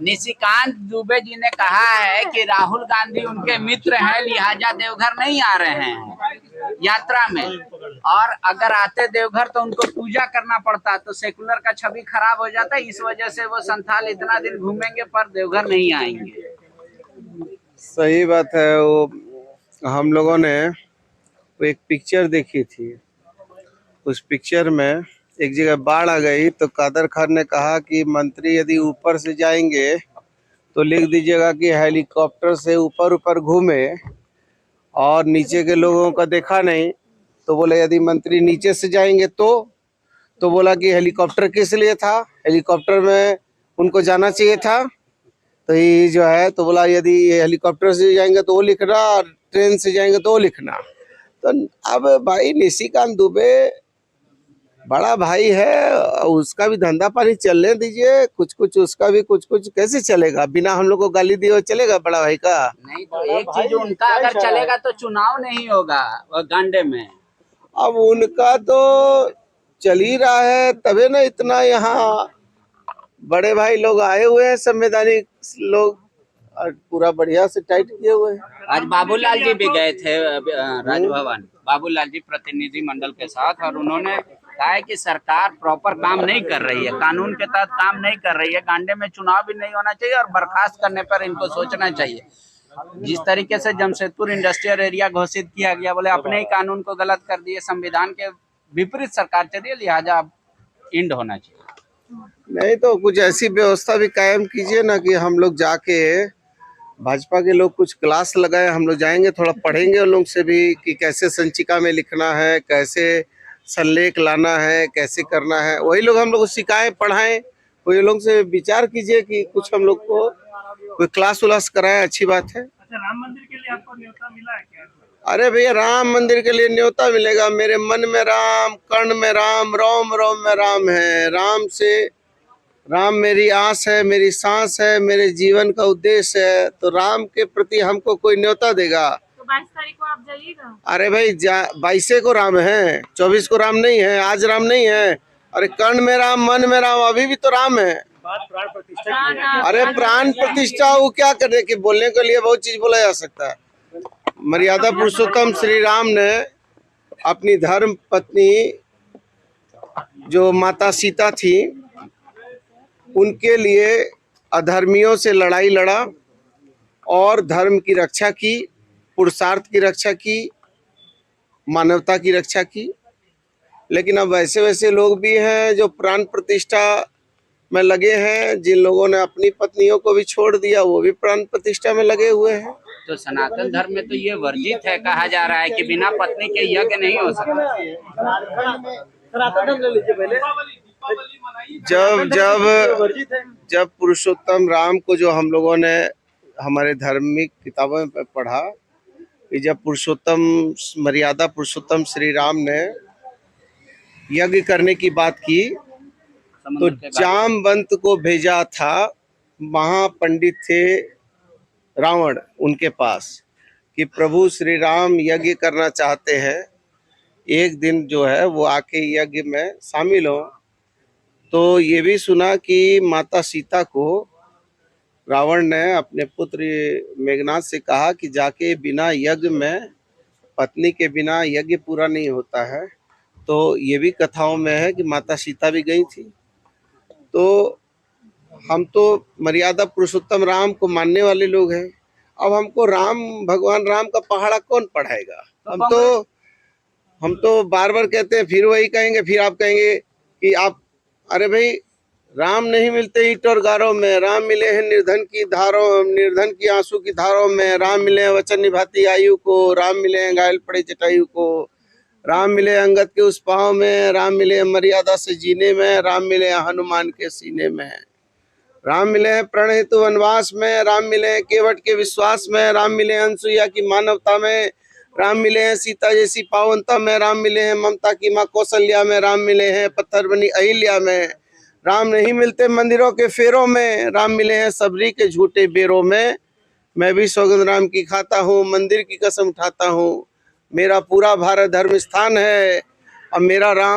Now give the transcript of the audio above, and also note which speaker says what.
Speaker 1: निशिकांत दुबे जी ने कहा है कि राहुल गांधी उनके मित्र हैं, लिहाजा देवघर नहीं आ रहे हैं यात्रा में, और अगर आते देवघर तो उनको पूजा करना पड़ता, तो सेकुलर का छवि खराब हो जाता है। इस वजह से वो संथाल इतना दिन घूमेंगे पर देवघर नहीं आएंगे।
Speaker 2: सही बात है। वो हम लोगों ने वो एक पिक्चर देखी थी, उस पिक्चर में एक जगह बाढ़ आ गई तो कादर खान ने कहा कि मंत्री यदि ऊपर से जाएंगे तो लिख दीजिएगा कि हेलीकॉप्टर से ऊपर ऊपर घूमे, और नीचे के लोगों का देखा नहीं। तो बोले यदि मंत्री नीचे से जाएंगे तो बोला कि हेलीकॉप्टर किस लिए था, हेलीकॉप्टर में उनको जाना चाहिए था। तो ये जो है तो बोला यदि ये हेलीकॉप्टर से जाएंगे तो वो लिखना, और ट्रेन से जाएंगे तो वो लिखना। तो अब भाई निशिकांत दुबे बड़ा भाई है, उसका भी धंधा पानी चलने दीजिए, कुछ कुछ उसका भी कुछ कुछ कैसे चलेगा बिना हम लोग को गाली दिए चलेगा बड़ा भाई का?
Speaker 1: नहीं तो एक चीज उनका अगर चलेगा तो चुनाव नहीं होगा गांडे में।
Speaker 2: अब उनका तो चल ही रहा है, तबे ना इतना यहाँ बड़े भाई लोग आए हुए हैं, संवैधानिक लोग, और पूरा बढ़िया से टाइट किए हुए हैं।
Speaker 1: आज बाबूलाल जी भी गए थे राजभवन, बाबूलाल जी प्रतिनिधि मंडल के साथ, और उन्होंने कहा है कि सरकार प्रॉपर काम नहीं कर रही है, कानून के तहत काम नहीं कर रही है। गांडे में चुनाव भी नहीं होना चाहिए और बर्खास्त करने पर इनको सोचना चाहिए। जिस तरीके से जमशेदपुर इंडस्ट्रियल एरिया घोषित किया गया, बोले अपने ही कानून को गलत कर दिए, संविधान के विपरीत सरकार चल रही है, लिहाजा अब इंड होना चाहिए।
Speaker 2: नहीं तो कुछ ऐसी व्यवस्था भी कायम कीजिए ना कि हम लोग जाके, भाजपा के लोग कुछ क्लास लगाए, हम लोग जाएंगे थोड़ा पढ़ेंगे उन लोग से भी कि कैसे संचिका में लिखना है, कैसे संलेख लाना है, कैसे करना है। वही लोग हम लोग को सिखाएं, पढ़ाएं। वही लोग से विचार कीजिए कि कुछ हम लोग को कोई क्लास उलास कराएं, अच्छी बात है।
Speaker 3: अच्छा, राम मंदिर के लिए आपको न्योता मिला है क्या?
Speaker 2: अरे भैया राम मंदिर के लिए न्योता मिलेगा? मेरे मन में राम, कर्ण में राम, रोम रोम में राम है। राम मेरी आस है, मेरी सांस है, मेरे जीवन का उद्देश्य है। तो राम के प्रति हमको कोई न्योता देगा?
Speaker 3: तो 22 तारीख को आप जाइएगा?
Speaker 2: अरे भाई 22 को राम है, 24 को राम नहीं है, आज राम नहीं है। अरे कर्ण में राम, मन में राम, अभी भी तो राम है।
Speaker 3: प्राण प्रतिष्ठा।
Speaker 2: अरे प्राण प्रतिष्ठा वो क्या करे कि बोलने के लिए बहुत चीज बोला जा सकता है। मर्यादा पुरुषोत्तम श्री राम ने अपनी धर्म पत्नी जो माता सीता थी, उनके लिए अधर्मियों से लड़ाई लड़ा और धर्म की रक्षा की, पुरुषार्थ की रक्षा की, मानवता की रक्षा की। लेकिन अब वैसे वैसे लोग भी हैं जो प्राण प्रतिष्ठा में लगे हैं। जिन लोगों ने अपनी पत्नियों को भी छोड़ दिया वो भी प्राण प्रतिष्ठा में लगे हुए हैं।
Speaker 1: तो सनातन धर्म में तो ये वर्जित है, कहा जा रहा है कि बिना पत्नी के यज्ञ नहीं हो सकता।
Speaker 2: जब पुरुषोत्तम राम को जो हम लोगों ने हमारे धार्मिक किताबों में पढ़ा कि जब मर्यादा पुरुषोत्तम श्री राम ने यज्ञ करने की बात की तो जामवंत को भेजा था। वहाँ पंडित थे रावण उनके पास कि प्रभु श्री राम यज्ञ करना चाहते हैं, एक दिन जो है वो आके यज्ञ में शामिल हो। तो ये भी सुना कि माता सीता को रावण ने अपने पुत्र मेघनाथ से कहा कि जाके बिना यज्ञ में, पत्नी के बिना यज्ञ पूरा नहीं होता है। तो ये भी कथाओं में है कि माता सीता भी गई थी। तो हम तो मर्यादा पुरुषोत्तम राम को मानने वाले लोग हैं। अब हमको भगवान राम का पहाड़ा कौन पढ़ाएगा? हम तो बार बार कहते हैं, फिर वही कहेंगे, फिर आप कहेंगे कि आप, अरे भाई राम नहीं मिलते ईंट और गारों में, राम मिले हैं निर्धन की आंसू की धारों में, राम मिले हैं वचन निभाती आयु को, राम मिले हैं घायल पड़े जटायु को, राम मिले अंगद के उस पाँव में, राम मिले मर्यादा से जीने में, राम मिले हनुमान के सीने में, राम मिले हैं प्रण हेतु वनवास में, राम मिले हैं केवट के विश्वास में, राम मिले हैं अनसुईया की मानवता में, राम मिले हैं सीता जैसी पावनता में, राम मिले हैं ममता की माँ कौशल्या में, राम मिले हैं पत्थर बनी अहिल्या में, राम नहीं मिलते मंदिरों के फेरों में, राम मिले हैं सबरी के झूठे बेरों में। मैं भी सौगंध राम की खाता हूँ, मंदिर की कसम उठाता हूँ, मेरा पूरा भारत धर्म स्थान है, अब मेरा राम